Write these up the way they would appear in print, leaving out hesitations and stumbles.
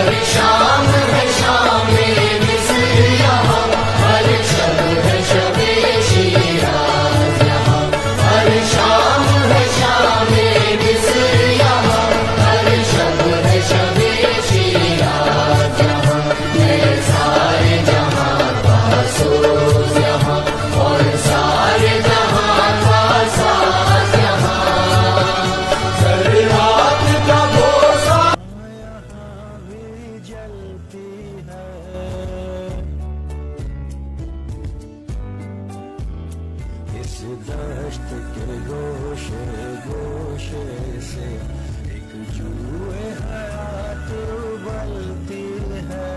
हर शाम है शाम मिस्र यहाँ, हर शब है शबे शिराज यहाँ, हर शाम है शाम मिस्र यहाँ, हर शब है शबे शिराज यहाँ। मैं सारे जहाँ का सोज यहाँ, और सारे जहाँ का साज यहाँ, सरहाद का बोसा इस दश्त के गोशे गोशे से एक जुए हयात उबलती है।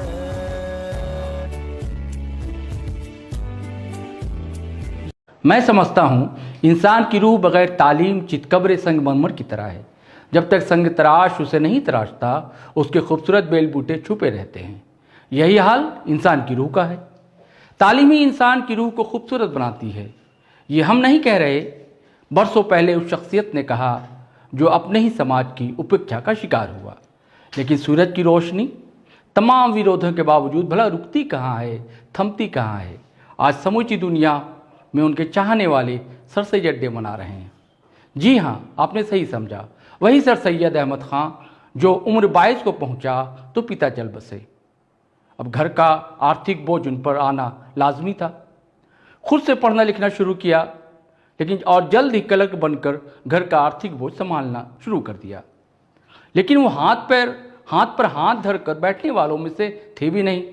मैं समझता हूँ इंसान की रूह बगैर तालीम चितकब्र संगमरमर की तरह है। जब तक संग तराश उसे नहीं तराशता, उसके खूबसूरत बेल बूटे छुपे रहते हैं। यही हाल इंसान की रूह का है। तालीम ही इंसान की रूह को खूबसूरत बनाती है। ये हम नहीं कह रहे, बरसों पहले उस शख्सियत ने कहा जो अपने ही समाज की उपेक्षा का शिकार हुआ। लेकिन सूरज की रोशनी तमाम विरोधों के बावजूद भला रुकती कहाँ है, थमती कहाँ है। आज समूची दुनिया में उनके चाहने वाले सर सैयद डे मना रहे हैं। जी हाँ, आपने सही समझा, वही सर सैयद अहमद ख़ां जो उम्र 22 को पहुंचा तो पिता चल बसे। अब घर का आर्थिक बोझ उन पर आना लाजमी था। खुद से पढ़ना लिखना शुरू किया, लेकिन और जल्द ही क्लर्क बनकर घर का आर्थिक बोझ संभालना शुरू कर दिया। लेकिन वो हाथ पर हाथ धरकर बैठने वालों में से थे भी नहीं।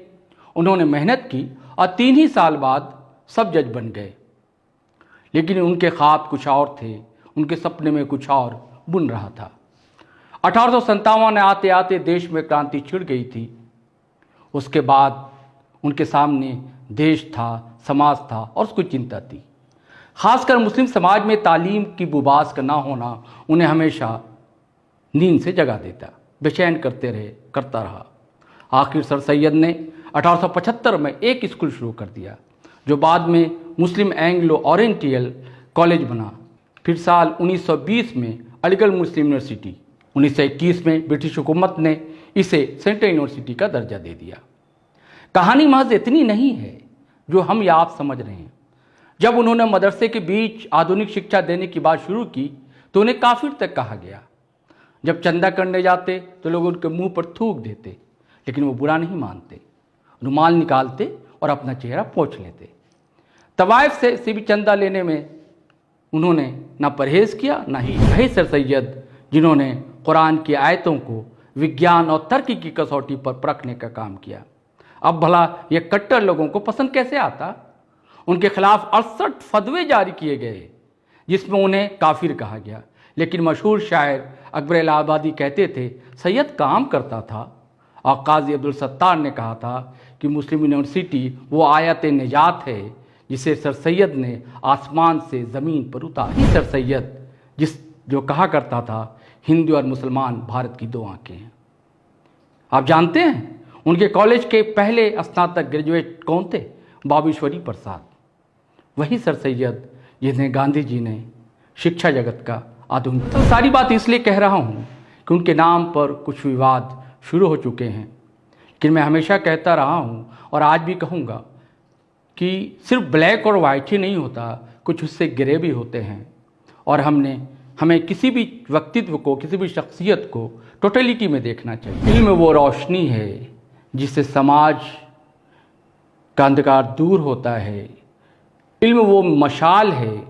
उन्होंने मेहनत की और 3 ही साल बाद सब जज बन गए। लेकिन उनके ख्वाब कुछ और थे, उनके सपने में कुछ और बुन रहा था। 1857 में आते आते देश में क्रांति छिड़ गई थी। उसके बाद उनके सामने देश था, समाज था और उसकी चिंता थी। खासकर मुस्लिम समाज में तालीम की बुबास का ना होना उन्हें हमेशा नींद से जगा देता, बेचैन करता रहा। आखिर सर सैयद ने 1875 में एक स्कूल शुरू कर दिया, जो बाद में मुस्लिम एंग्लो ओरिएंटल कॉलेज बना। फिर साल 1920 में अलीगढ़ मुस्लिम यूनिवर्सिटी, 1921 में ब्रिटिश हुकूमत ने इसे सेंट्रल यूनिवर्सिटी का दर्जा दे दिया। कहानी महज इतनी नहीं है जो हम या आप समझ रहे हैं। जब उन्होंने मदरसे के बीच आधुनिक शिक्षा देने की बात शुरू की तो उन्हें काफिर तक कहा गया। जब चंदा करने जाते तो लोग उनके मुंह पर थूक देते, लेकिन वो बुरा नहीं मानते। रुमाल निकालते और अपना चेहरा पोंछ लेते। तवाइफ से भी चंदा लेने में उन्होंने ना परहेज किया, ना ही वही सर सैयद जिन्होंने कुरान की आयतों को विज्ञान और तर्क की कसौटी पर परखने का काम किया। अब भला ये कट्टर लोगों को पसंद कैसे आता। उनके खिलाफ 68 फतवे जारी किए गए जिसमें उन्हें काफिर कहा गया। लेकिन मशहूर शायर अकबर इलाहाबादी कहते थे, सैयद काम करता था। और काजी अब्दुल सत्तार ने कहा था कि मुस्लिम यूनिवर्सिटी वो आयत निजात है जिसे सर सैयद ने आसमान से ज़मीन पर उतारा। सर सैयद जो कहा करता था, हिंदू और मुसलमान भारत की 2 आंखें हैं। आप जानते हैं उनके कॉलेज के पहले स्नातक ग्रेजुएट कौन थे? बाबेश्वरी प्रसाद। वही सर सैयद जिन्हें गांधी जी ने शिक्षा जगत का आधुनिक। तो सारी बात इसलिए कह रहा हूँ कि उनके नाम पर कुछ विवाद शुरू हो चुके हैं। लेकिन मैं हमेशा कहता रहा हूँ और आज भी कहूँगा कि सिर्फ ब्लैक और वाइट ही नहीं होता, कुछ उससे ग्रे भी होते हैं। और हमें किसी भी व्यक्तित्व को, किसी भी शख्सियत को टोटलिटी में देखना चाहिए। इल्म वो रोशनी है जिससे समाज का अंधकार दूर होता है। इल्म वो मशाल है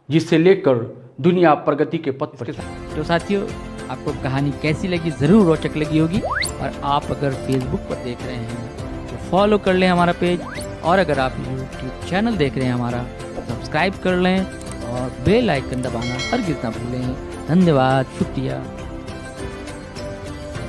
जिससे लेकर दुनिया प्रगति के पथ पर। तो साथियों, आपको कहानी कैसी लगी, ज़रूर रोचक लगी होगी। और आप अगर फेसबुक पर देख रहे हैं तो फॉलो कर लें हमारा पेज, और अगर आप यूट्यूब चैनल देख रहे हैं हमारा, सब्सक्राइब कर लें और बेल आइकन दबाना हरगिज़ ना भूलें। धन्यवाद, शुक्रिया।